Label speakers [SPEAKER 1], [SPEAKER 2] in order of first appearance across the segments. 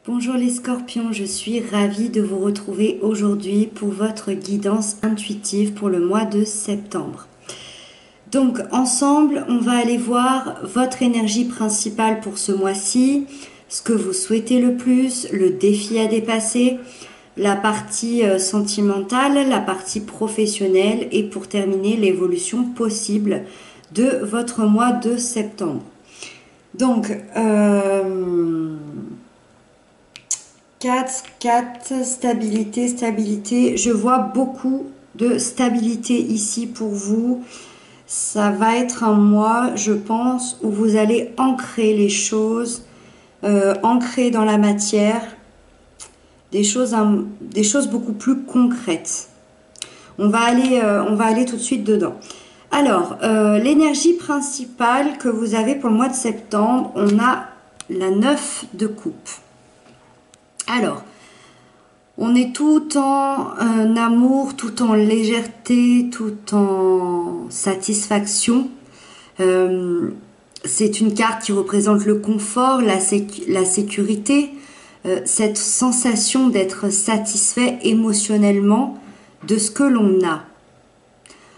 [SPEAKER 1] Bonjour les scorpions, je suis ravie de vous retrouver aujourd'hui pour votre guidance intuitive pour le mois de septembre. Donc ensemble, on va aller voir votre énergie principale pour ce mois-ci, ce que vous souhaitez le plus, le défi à dépasser, la partie sentimentale, la partie professionnelle et pour terminer l'évolution possible de votre mois de septembre. Donc, 4, stabilité, stabilité. Je vois beaucoup de stabilité ici pour vous. Ça va être un mois, je pense, où vous allez ancrer les choses, ancrer dans la matière, des choses beaucoup plus concrètes. On va aller tout de suite dedans. Alors, l'énergie principale que vous avez pour le mois de septembre, on a la 9 de coupe. Alors, on est tout en amour, tout en légèreté, tout en satisfaction. C'est une carte qui représente le confort, la sécurité, cette sensation d'être satisfait émotionnellement de ce que l'on a.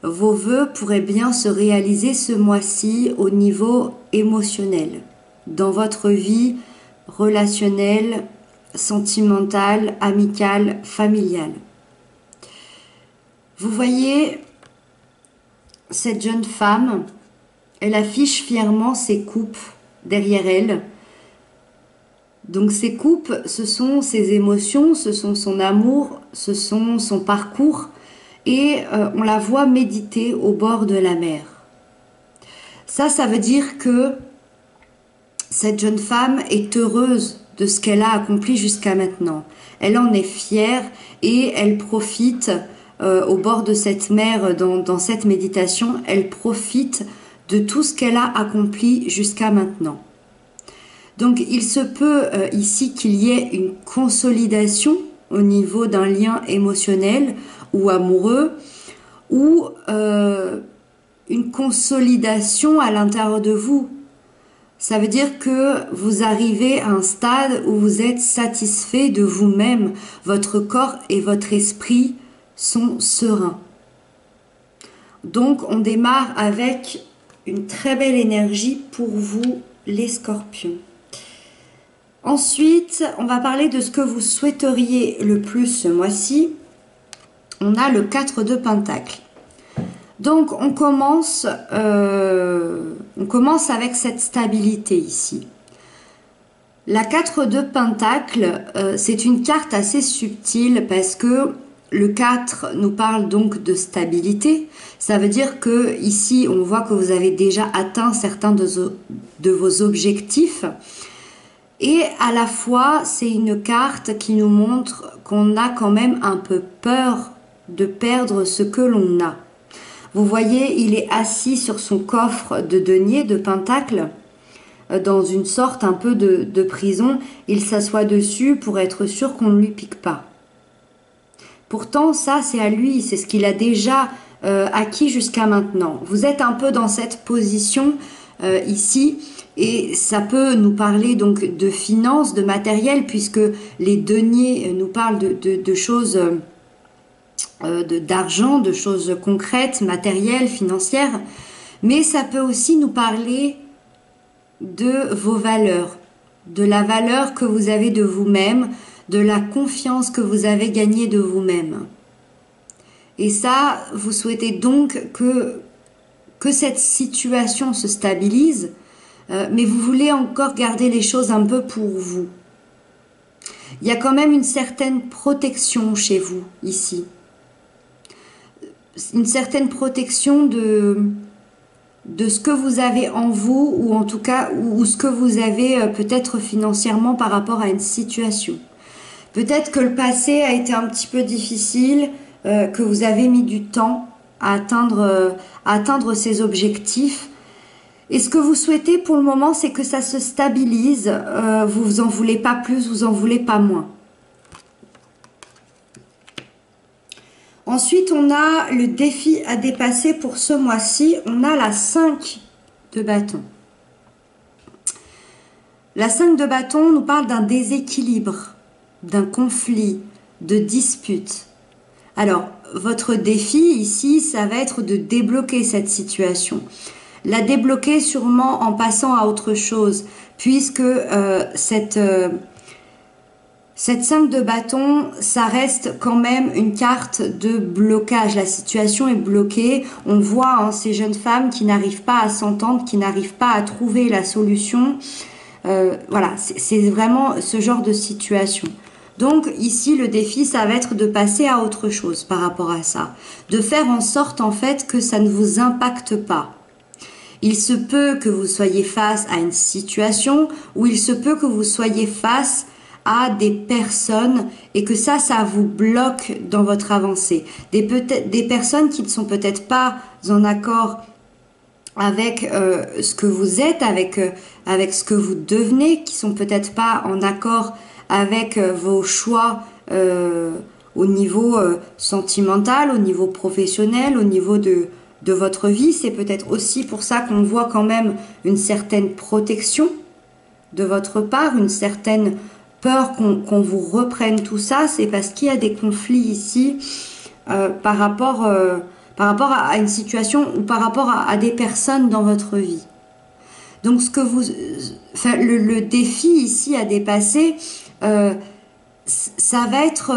[SPEAKER 1] Vos vœux pourraient bien se réaliser ce mois-ci au niveau émotionnel, dans votre vie relationnelle, sentimentale, amicale, familiale. Vous voyez cette jeune femme, elle affiche fièrement ses coupes derrière elle. Donc ces coupes, ce sont ses émotions, ce sont son amour, ce sont son parcours et on la voit méditer au bord de la mer. Ça veut dire que cette jeune femme est heureuse de ce qu'elle a accompli jusqu'à maintenant. Elle en est fière et elle profite au bord de cette mer, dans cette méditation, elle profite de tout ce qu'elle a accompli jusqu'à maintenant. Donc il se peut ici qu'il y ait une consolidation au niveau d'un lien émotionnel ou amoureux ou une consolidation à l'intérieur de vous. Ça veut dire que vous arrivez à un stade où vous êtes satisfait de vous-même. Votre corps et votre esprit sont sereins. Donc on démarre avec une très belle énergie pour vous les scorpions. Ensuite, on va parler de ce que vous souhaiteriez le plus ce mois-ci. On a le 4 de Pentacles. Donc on commence avec cette stabilité ici. La 4 de Pentacles, c'est une carte assez subtile parce que le 4 nous parle donc de stabilité. Ça veut dire que ici on voit que vous avez déjà atteint certains de vos objectifs. Et à la fois, c'est une carte qui nous montre qu'on a quand même un peu peur de perdre ce que l'on a. Vous voyez, il est assis sur son coffre de denier de Pentacle, dans une sorte un peu de prison. Il s'assoit dessus pour être sûr qu'on ne lui pique pas. Pourtant, ça, c'est à lui, c'est ce qu'il a déjà acquis jusqu'à maintenant. Vous êtes un peu dans cette position ici. Et ça peut nous parler donc de finances, de matériel, puisque les deniers nous parlent de choses, d'argent, de choses concrètes, matérielles, financières. Mais ça peut aussi nous parler de vos valeurs, de la valeur que vous avez de vous-même, de la confiance que vous avez gagnée de vous-même. Et ça, vous souhaitez donc que cette situation se stabilise, mais vous voulez encore garder les choses un peu pour vous. Il y a quand même une certaine protection chez vous, ici. Une certaine protection de ce que vous avez en vous, ou en tout cas, ou ce que vous avez peut-être financièrement par rapport à une situation. Peut-être que le passé a été un petit peu difficile, que vous avez mis du temps à atteindre ces objectifs. Et ce que vous souhaitez pour le moment, c'est que ça se stabilise. Vous en voulez pas plus, vous en voulez pas moins. Ensuite, on a le défi à dépasser pour ce mois-ci. On a la 5 de bâton. La 5 de bâton nous parle d'un déséquilibre, d'un conflit, de dispute. Alors, votre défi ici, ça va être de débloquer cette situation. La débloquer sûrement en passant à autre chose, puisque cette 5 de bâton, ça reste quand même une carte de blocage. La situation est bloquée. On voit ces jeunes femmes qui n'arrivent pas à s'entendre, qui n'arrivent pas à trouver la solution. Voilà, c'est vraiment ce genre de situation. Donc ici, le défi, ça va être de passer à autre chose par rapport à ça. De faire en sorte en fait que ça ne vous impacte pas. Il se peut que vous soyez face à une situation où il se peut que vous soyez face à des personnes et que ça vous bloque dans votre avancée. Des personnes qui ne sont peut-être pas en accord avec ce que vous êtes, avec ce que vous devenez, qui sont peut-être pas en accord avec vos choix au niveau sentimental, au niveau professionnel, au niveau de votre vie. C'est peut-être aussi pour ça qu'on voit quand même une certaine protection de votre part, une certaine peur qu'on vous reprenne tout ça. C'est parce qu'il y a des conflits ici par rapport à une situation ou par rapport à des personnes dans votre vie. Donc le défi ici à dépasser, ça va être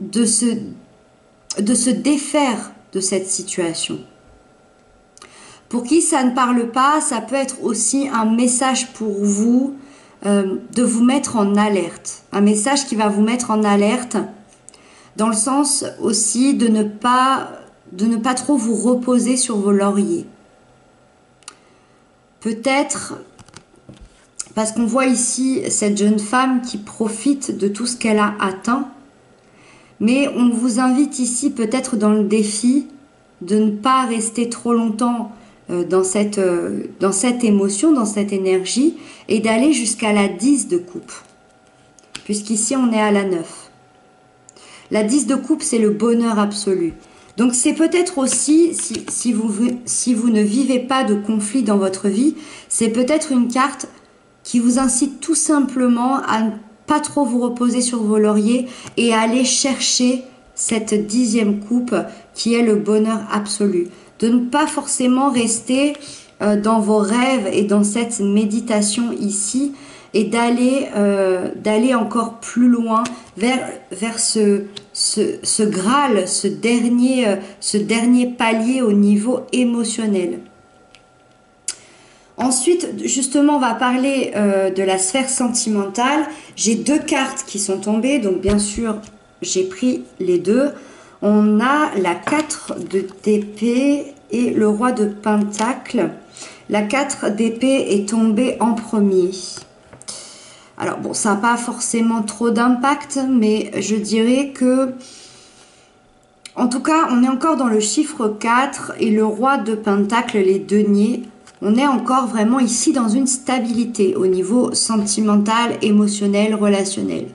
[SPEAKER 1] de se défaire de cette situation. Pour qui ça ne parle pas, ça peut être aussi un message pour vous de vous mettre en alerte. Un message qui va vous mettre en alerte dans le sens aussi de ne pas trop vous reposer sur vos lauriers. Peut-être parce qu'on voit ici cette jeune femme qui profite de tout ce qu'elle a atteint, mais on vous invite ici peut-être dans le défi de ne pas rester trop longtemps dans cette émotion, dans cette énergie, et d'aller jusqu'à la 10 de coupe, puisqu'ici on est à la 9. La 10 de coupe, c'est le bonheur absolu. Donc c'est peut-être aussi, si vous ne vivez pas de conflit dans votre vie, c'est peut-être une carte qui vous incite tout simplement à ne pas trop vous reposer sur vos lauriers et à aller chercher cette 10e coupe qui est le bonheur absolu. De ne pas forcément rester dans vos rêves et dans cette méditation ici et d'aller encore plus loin vers ce Graal, ce dernier palier au niveau émotionnel. Ensuite, justement, on va parler de la sphère sentimentale. J'ai 2 cartes qui sont tombées, donc bien sûr, j'ai pris les 2. On a la 4 d'épée et le roi de pentacle. La 4 d'épée est tombée en premier. Alors bon, ça n'a pas forcément trop d'impact, mais je dirais que, en tout cas, on est encore dans le chiffre 4 et le roi de pentacle, les deniers. On est encore vraiment ici dans une stabilité au niveau sentimental, émotionnel, relationnel.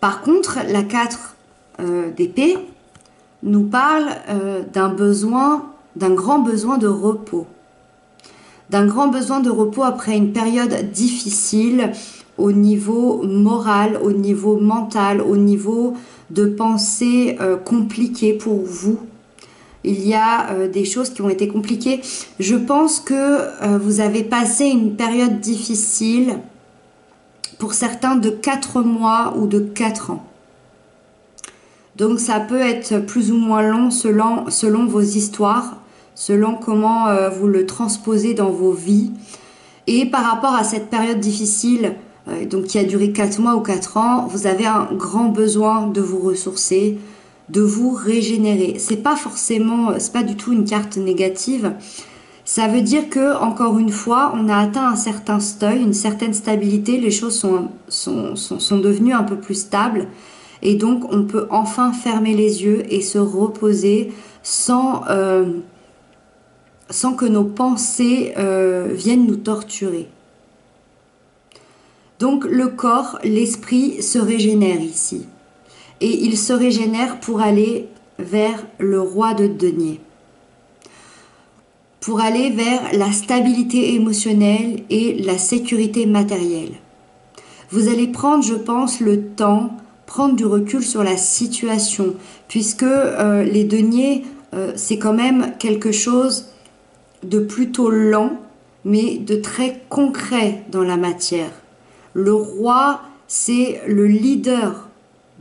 [SPEAKER 1] Par contre, la 4 d'épée nous parle d'un grand besoin de repos. D'un grand besoin de repos après une période difficile au niveau moral, au niveau mental, au niveau de pensées compliquées pour vous. Il y a des choses qui ont été compliquées. Je pense que vous avez passé une période difficile, pour certains de 4 mois ou de 4 ans. Donc ça peut être plus ou moins long selon vos histoires, selon comment vous le transposez dans vos vies. Et par rapport à cette période difficile, donc qui a duré 4 mois ou 4 ans, vous avez un grand besoin de vous ressourcer, de vous régénérer. C'est pas du tout une carte négative. Ça veut dire que, encore une fois, on a atteint un certain seuil, une certaine stabilité, les choses sont devenues un peu plus stables. Et donc, on peut enfin fermer les yeux et se reposer sans que nos pensées viennent nous torturer. Donc, le corps, l'esprit se régénère ici. Et il se régénère pour aller vers le roi de denier. pour aller vers la stabilité émotionnelle et la sécurité matérielle. Vous allez prendre, je pense, le temps, prendre du recul sur la situation, puisque les deniers, c'est quand même quelque chose de plutôt lent, mais de très concret dans la matière. Le roi, c'est le leader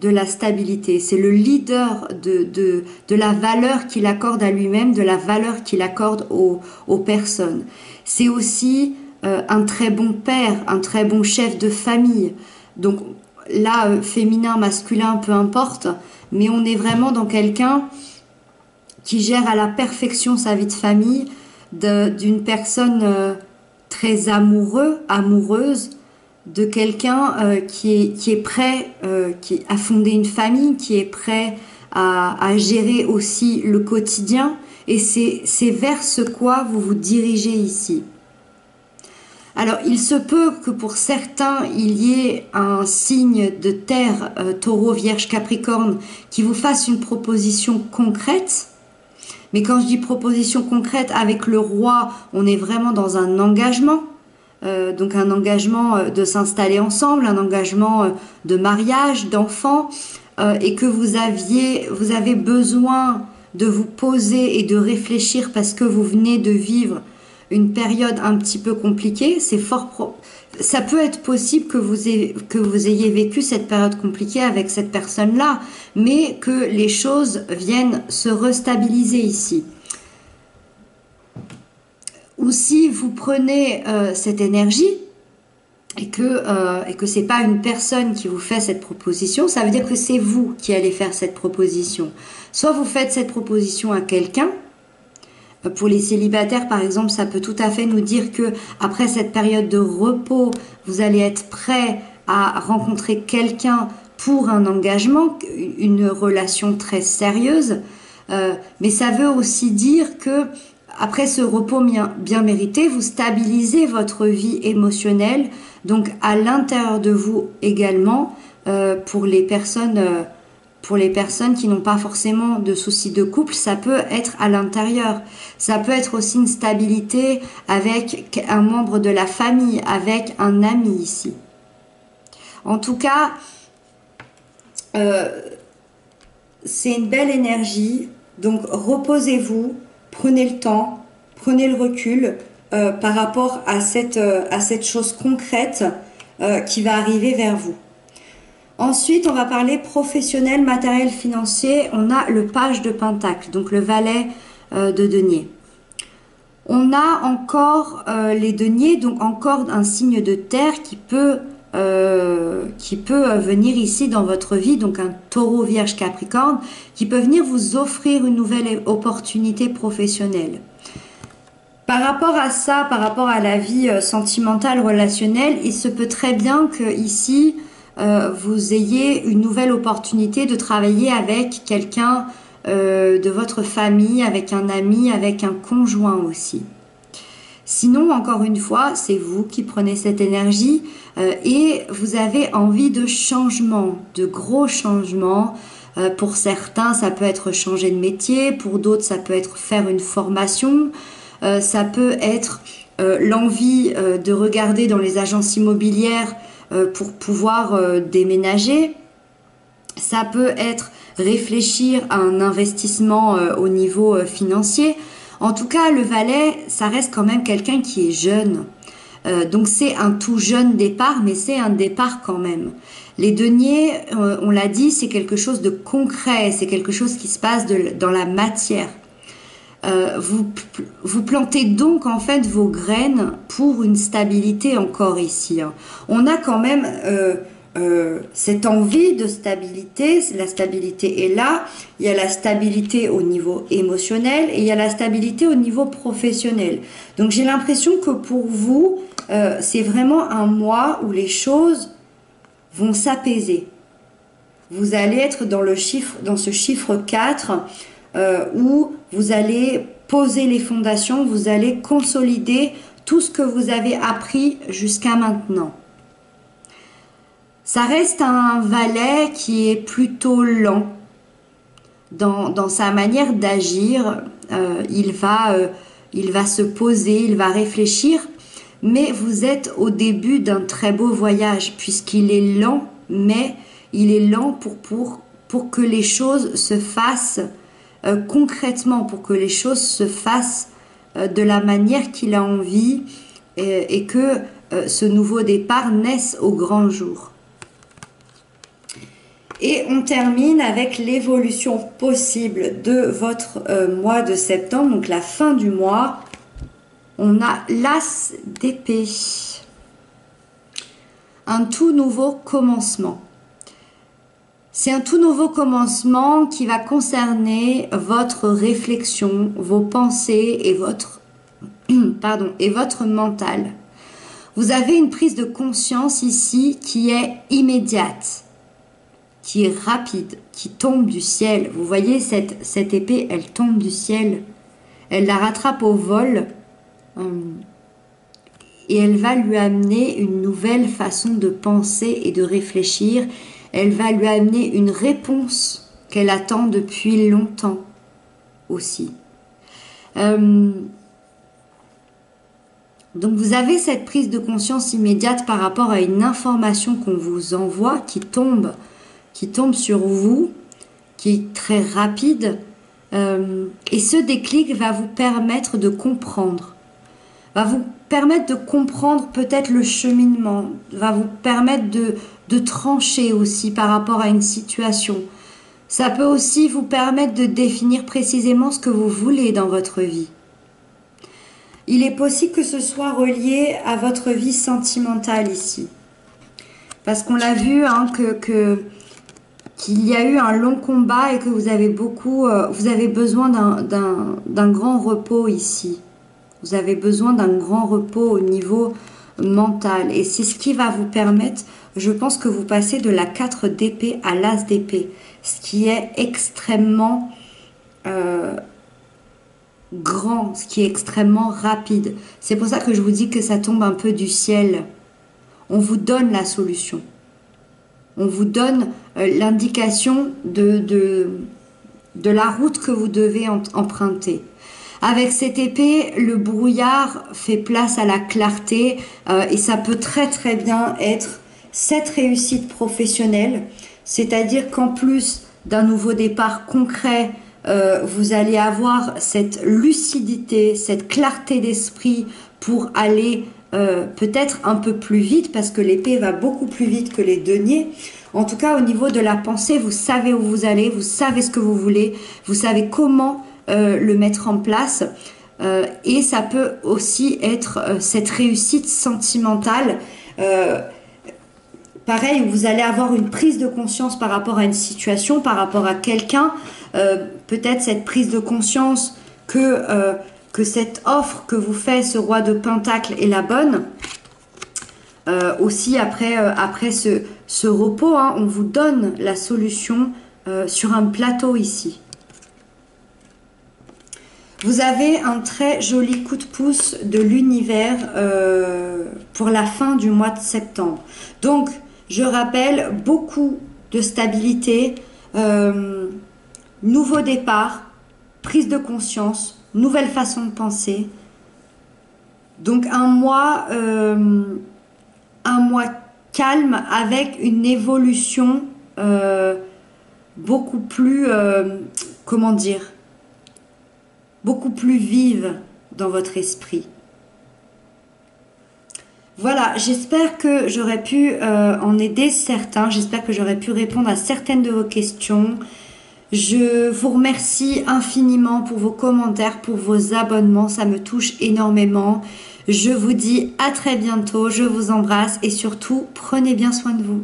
[SPEAKER 1] de la stabilité, c'est le leader de la valeur qu'il accorde à lui-même, de la valeur qu'il accorde aux personnes. C'est aussi un très bon père, un très bon chef de famille. Donc là, féminin, masculin, peu importe, mais on est vraiment dans quelqu'un qui gère à la perfection sa vie de famille, d'une personne très amoureuse, de quelqu'un qui est prêt à fonder une famille, qui est prêt à gérer aussi le quotidien. Et c'est vers ce quoi vous vous dirigez ici. Alors, il se peut que pour certains, il y ait un signe de terre, taureau, vierge, capricorne, qui vous fasse une proposition concrète. Mais quand je dis proposition concrète avec le roi, on est vraiment dans un engagement. Donc un engagement de s'installer ensemble, un engagement de mariage, d'enfants, et que vous avez besoin de vous poser et de réfléchir parce que vous venez de vivre une période un petit peu compliquée. Ça peut être possible que vous ayez vécu cette période compliquée avec cette personne-là, mais que les choses viennent se restabiliser ici. Ou si vous prenez cette énergie et que c'est pas une personne qui vous fait cette proposition, ça veut dire que c'est vous qui allez faire cette proposition. Soit vous faites cette proposition à quelqu'un. Pour les célibataires, par exemple, ça peut tout à fait nous dire que après cette période de repos, vous allez être prêt à rencontrer quelqu'un pour un engagement, une relation très sérieuse. Mais ça veut aussi dire que après ce repos bien mérité, vous stabilisez votre vie émotionnelle, donc à l'intérieur de vous également, pour les personnes qui n'ont pas forcément de soucis de couple, ça peut être à l'intérieur. Ça peut être aussi une stabilité avec un membre de la famille, avec un ami ici. En tout cas, c'est une belle énergie, donc reposez-vous. Prenez le temps, prenez le recul par rapport à cette chose concrète qui va arriver vers vous. Ensuite, on va parler professionnel, matériel, financier. On a le page de Pentacle, donc le valet de denier. On a encore les deniers, donc encore un signe de terre qui peut venir ici dans votre vie, donc un taureau, vierge, capricorne, qui peut venir vous offrir une nouvelle opportunité professionnelle. Par rapport à ça, par rapport à la vie sentimentale, relationnelle, il se peut très bien que ici, vous ayez une nouvelle opportunité de travailler avec quelqu'un de votre famille, avec un ami, avec un conjoint aussi. Sinon, encore une fois, c'est vous qui prenez cette énergie et vous avez envie de changement, de gros changements. Pour certains, ça peut être changer de métier, pour d'autres, ça peut être faire une formation, ça peut être l'envie de regarder dans les agences immobilières pour pouvoir déménager. Ça peut être réfléchir à un investissement au niveau financier. En tout cas, le valet, ça reste quand même quelqu'un qui est jeune. Donc c'est un tout jeune départ, mais c'est un départ quand même. Les deniers, on l'a dit, c'est quelque chose de concret, c'est quelque chose qui se passe dans la matière. Vous plantez donc en fait vos graines pour une stabilité encore ici. On a quand même cette envie de stabilité, la stabilité est là, il y a la stabilité au niveau émotionnel et il y a la stabilité au niveau professionnel. Donc j'ai l'impression que pour vous, c'est vraiment un mois où les choses vont s'apaiser. Vous allez être dans ce chiffre 4 où vous allez poser les fondations, vous allez consolider tout ce que vous avez appris jusqu'à maintenant. Ça reste un valet qui est plutôt lent dans sa manière d'agir. Il va il va se poser, il va réfléchir, mais vous êtes au début d'un très beau voyage, puisqu'il est lent, mais il est lent pour que les choses se fassent concrètement, pour que les choses se fassent de la manière qu'il a envie et que ce nouveau départ naisse au grand jour. Et on termine avec l'évolution possible de votre mois de septembre, donc la fin du mois. On a l'As d'épée. Un tout nouveau commencement. C'est un tout nouveau commencement qui va concerner votre réflexion, vos pensées et votre mental. Vous avez une prise de conscience ici qui est immédiate, qui est rapide, qui tombe du ciel. Vous voyez cette épée, elle tombe du ciel. Elle la rattrape au vol et elle va lui amener une nouvelle façon de penser et de réfléchir. Elle va lui amener une réponse qu'elle attend depuis longtemps aussi. Donc vous avez cette prise de conscience immédiate par rapport à une information qu'on vous envoie qui tombe sur vous, qui est très rapide. Et ce déclic va vous permettre de comprendre. Va vous permettre de comprendre peut-être le cheminement. Va vous permettre de trancher aussi par rapport à une situation. Ça peut aussi vous permettre de définir précisément ce que vous voulez dans votre vie. Il est possible que ce soit relié à votre vie sentimentale ici. Parce qu'on l'a vu, hein, qu'il y a eu un long combat et que vous avez besoin d'un grand repos ici. Vous avez besoin d'un grand repos au niveau mental. Et c'est ce qui va vous permettre, je pense, que vous passez de la 4 d'épée à l'As d'épée. Ce qui est extrêmement grand, ce qui est extrêmement rapide. C'est pour ça que je vous dis que ça tombe un peu du ciel. On vous donne la solution. On vous donne l'indication de la route que vous devez emprunter. Avec cette épée, le brouillard fait place à la clarté et ça peut très très bien être cette réussite professionnelle. C'est-à-dire qu'en plus d'un nouveau départ concret, vous allez avoir cette lucidité, cette clarté d'esprit pour aller peut-être un peu plus vite, parce que l'épée va beaucoup plus vite que les deniers. En tout cas, au niveau de la pensée, vous savez où vous allez, vous savez ce que vous voulez, vous savez comment le mettre en place. Et ça peut aussi être cette réussite sentimentale. Pareil, où vous allez avoir une prise de conscience par rapport à une situation, par rapport à quelqu'un. Peut-être cette prise de conscience que cette offre que vous fait ce roi de Pentacle est la bonne. Aussi après ce repos, hein, on vous donne la solution sur un plateau ici. Vous avez un très joli coup de pouce de l'univers pour la fin du mois de septembre. Donc, je rappelle, beaucoup de stabilité, nouveau départ, prise de conscience, nouvelle façon de penser. Donc, un mois calme avec une évolution beaucoup plus, comment dire, beaucoup plus vive dans votre esprit. Voilà, j'espère que j'aurais pu en aider certains, j'espère que j'aurais pu répondre à certaines de vos questions. Je vous remercie infiniment pour vos commentaires, pour vos abonnements, ça me touche énormément. Je vous dis à très bientôt, je vous embrasse et surtout, prenez bien soin de vous.